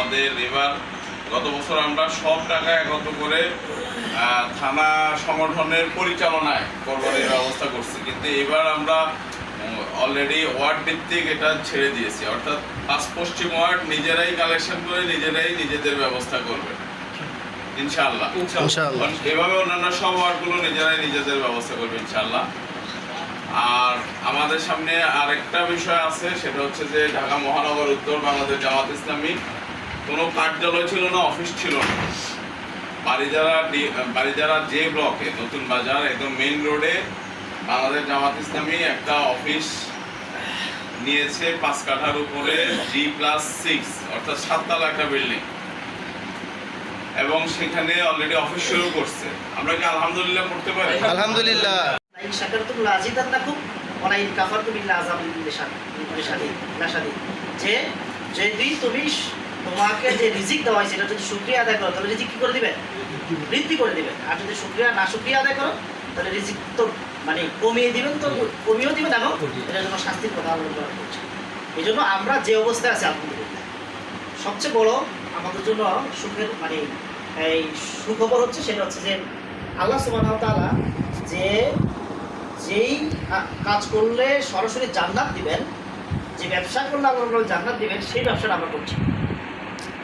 আমাদের এবার গত বছর আমরা সব টাকা একত্র করে থানা সংগঠনের পরিচালনায় কোরবানির ব্যবস্থা করছি, কিন্তু এবার আমরা অলরেডি ওয়ার্ড ভিত্তিক এটা ছেড়ে দিয়েছি, অর্থাৎ 5 পশ্চিম ওয়ার্ড নিজেরাই কালেকশন করে নিজেরাই নিজেদের ব্যবস্থা করবে ইনশাআল্লাহ। এভাবে অন্যান্য সব ওয়ার্ডগুলো নিজেরাই নিজেদের ব্যবস্থা করবে ইনশাআল্লাহ। আর আমাদের সামনে আরেকটা বিষয় আছে, সেটা হচ্ছে যে ঢাকা মহানগর উত্তর বাংলাদেশ জামাত ইসলামী কোনো কার্যালয় ছিল না, অফিস ছিল না। বারিজারা যে ব্লকে নতুন বাজার একদম মেইন রোডে বাংলাদেশ জামাত ইসলামী একটা অফিস নিয়েছে 5 কাঠার উপরে G+6 অর্থাৎ 7 তলা একটা বিল্ডিং, এবং সেখানে অলরেডি অফিস শুরু করছে। আমরা কি আলহামদুলিল্লাহ পড়তে পারি? আলহামদুলিল্লাহ। যে যদি তুমি তোমাকে যে রিজিক দেওয়া হয় সেটা যদি শুকরিয়া আদায় করো তাহলে রিজিক কি করে দিবে? বৃদ্ধি করে দিবেন। আর যদি শুকরিয়া না শুকরিয়া আদায় করো তাহলে রিজিক তো মানে কমিয়ে দিবেন, তো কমিয়েও দিবেন। দেখো এটার জন্য শাস্তির কথা আলোচনা করছে। এই জন্য আমরা যে অবস্থায় আছি আলহামদুলিল্লাহ, সবচেয়ে বড় আমাদের জন্য সুখের মানে এই সুখবর হচ্ছে সেটা হচ্ছে যে আল্লাহ সুবহানাহু ওয়া তাআলা যেই কাজ করলে সরাসরি জান্নাত দিবেন, যে ব্যবসা করলে আল্লাহ জান্নাত দিবেন, সেই ব্যবসাটা আমরা করছি।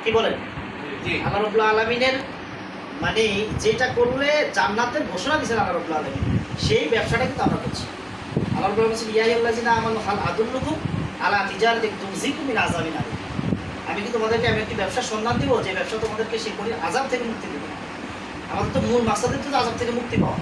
কি বলেন? আল্লাহ রাব্বুল আলামিনের মানে যেটা করলে জান্নাতের ঘোষণা দিয়েছেন আল্লাহ রাব্বুল আলামিন, সেই ব্যবসাটা কিন্তু আমরা করছি। আল্লাহ রাব্বুল আলামিন বলেছেন ইয়া আইয়ুহাল্লাযিনা আমানু হাল আদুল্লুকুম আলা তিজারাতিন তুনজিকুম মিন আযাবিন আলীম। আমি কি তোমাদেরকে এমন একটি ব্যবসার সন্ধান দিব যে ব্যবসা তোমাদেরকে সেই আযাব থেকে মুক্তি দেবে। আমাদের তো মূল মাকসাদ তো আযাব থেকে মুক্তি পাওয়া।